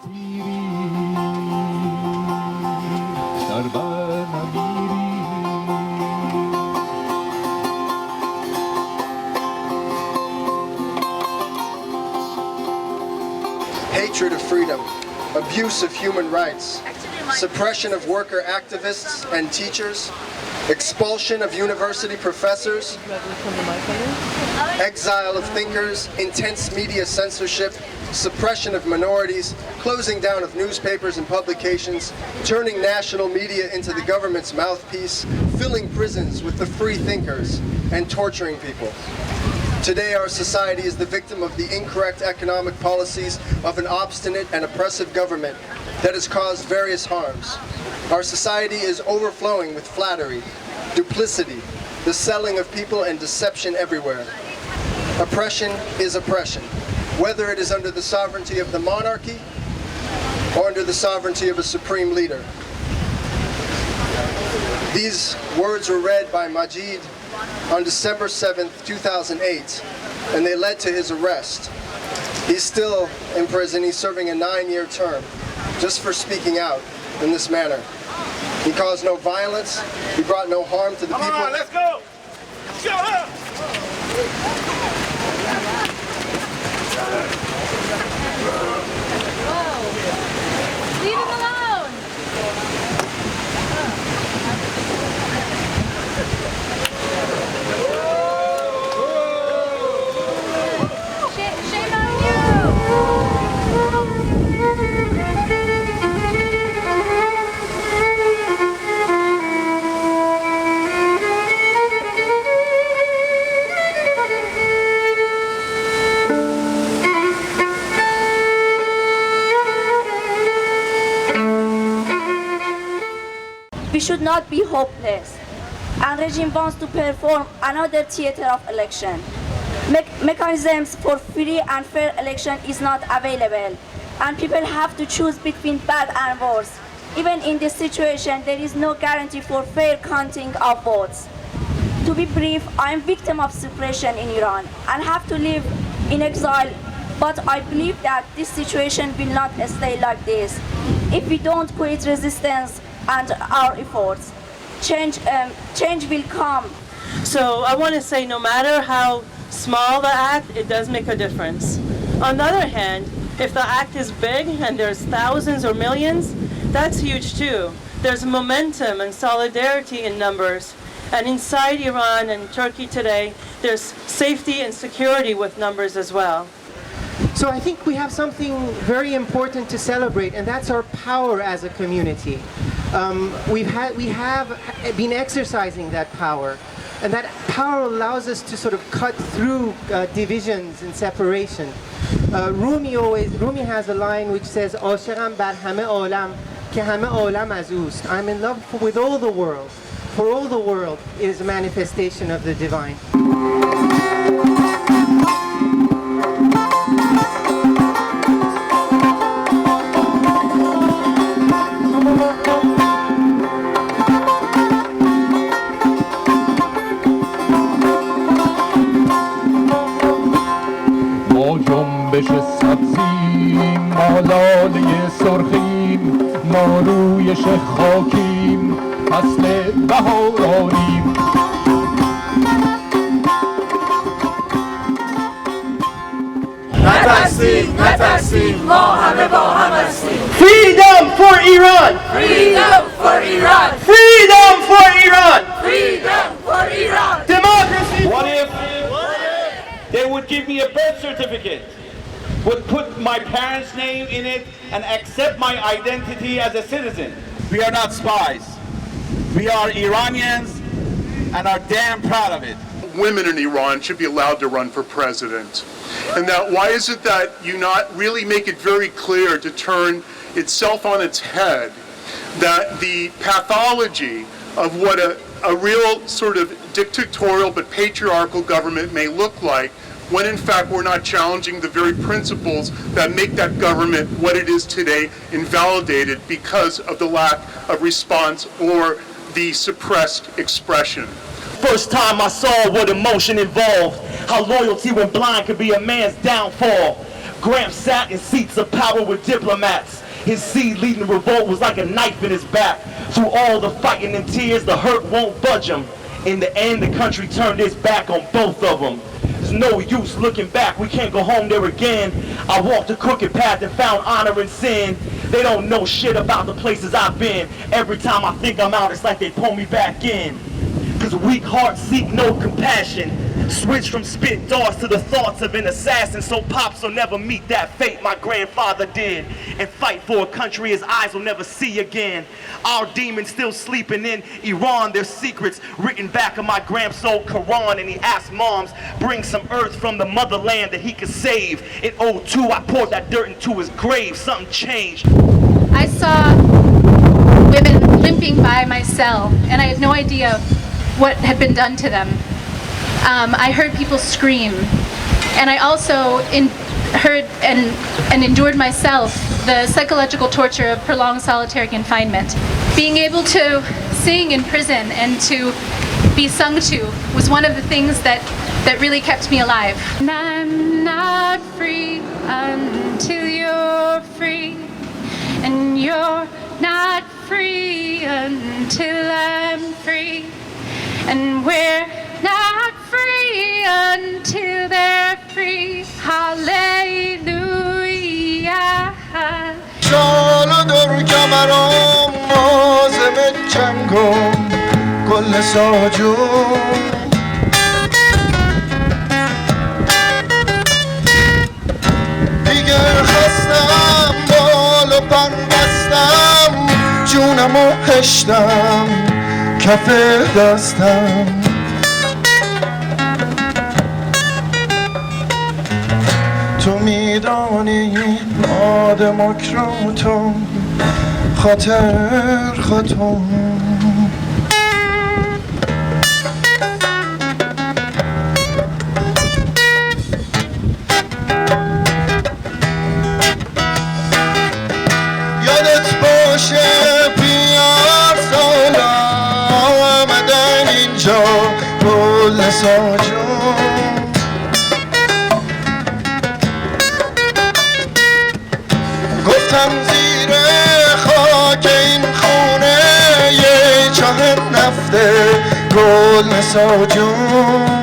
Hatred of freedom, abuse of human rights, suppression of worker activists and teachers, expulsion of university professors, exile of thinkers, intense media censorship, suppression of minorities, closing down of newspapers and publications, turning national media into the government's mouthpiece, filling prisons with the free thinkers, and torturing people. Today, our society is the victim of the incorrect economic policies of an obstinate and oppressive government that has caused various harms. Our society is overflowing with flattery, duplicity, the selling of people, and deception everywhere. Oppression is oppression, whether it is under the sovereignty of the monarchy or under the sovereignty of a supreme leader. These words were read by Majid on December 7th, 2008, and they led to his arrest. He's still in prison. He's serving a 9-year term just for speaking out in this manner. He caused no violence. He brought no harm to the people. Come on, let's go! Shut up! Whoa! Leave him alone! Shame on you! We should not be hopeless, and regime wants to perform another theater of election. Mechanisms for free and fair election is not available, and people have to choose between bad and worse. Even in this situation, there is no guarantee for fair counting of votes. To be brief, I am victim of suppression in Iran and have to live in exile, but I believe that this situation will not stay like this. If we don't create resistance and our efforts, change will come. So I want to say, no matter how small the act, it does make a difference. On the other hand, if the act is big and there's thousands or millions, that's huge too. There's momentum and solidarity in numbers. And inside Iran and Turkey today, there's safety and security with numbers as well. So I think we have something very important to celebrate, and that's our power as a community. We have been exercising that power, and that power allows us to sort of cut through divisions and separation. Rumi has a line which says, "Ashiqam bar hame alam ke hame alam az oost." I'm in love with all the world, for all the world is a manifestation of the divine. جنبش سبزیم ما لاله سرخیم ما رویش خاکیم فصل بهارانیم نترسیم ما همه با هم هستیم. Freedom for Iran! Freedom for Iran! Freedom for Iran! Freedom for Iran! Democracy! What if they would give me a birth certificate, would put my parents' name in it, and accept my identity as a citizen? We are not spies. We are Iranians and are damn proud of it. Women in Iran should be allowed to run for president. And that why is it that you not really make it very clear to turn itself on its head that the pathology of what a real sort of dictatorial but patriarchal government may look like, when in fact we're not challenging the very principles that make that government what it is today invalidated because of the lack of response or the suppressed expression. First time I saw what emotion involved, how loyalty when blind could be a man's downfall. Gramps sat in seats of power with diplomats, His seed leading the revolt was like a knife in his back. Through all the fighting and tears, the hurt won't budge him. In the end, the country turned its back on both of them. There's no use looking back, we can't go home there again. I walked a crooked path and found honor in sin. They don't know shit about the places I've been. Every time I think I'm out, it's like they pull me back in. Cause weak hearts seek no compassion. Switch from spit darts to the thoughts of an assassin. So pops will never meet that fate my grandfather did, and fight for a country his eyes will never see again. Our demons still sleeping in Iran, their secrets written back of my gram's old Quran. And he asked moms, bring some earth from the motherland that he could save. In 02 I poured that dirt into his grave. Something changed. I saw women limping by my cell, and I had no idea what had been done to them. I heard people scream, and I also heard and endured myself the psychological torture of prolonged solitary confinement. Being able to sing in prison and to be sung to was one of the things that really kept me alive. And I'm not free until you're free, and you're not free until I'm free, and we're not free until they're free. Hallelujah. شال دور کمرم مازم جنگم گل ساجون دیگر خستم بال و پر بستم جونم و هشتم کف دستم تو میدانی ما دموکراتم خاطر خاتم یادت باشه پیار سالا آمدن اینجا گل ساجون گفتم زیر خاک این خونه یه چاه نفته گل ساجون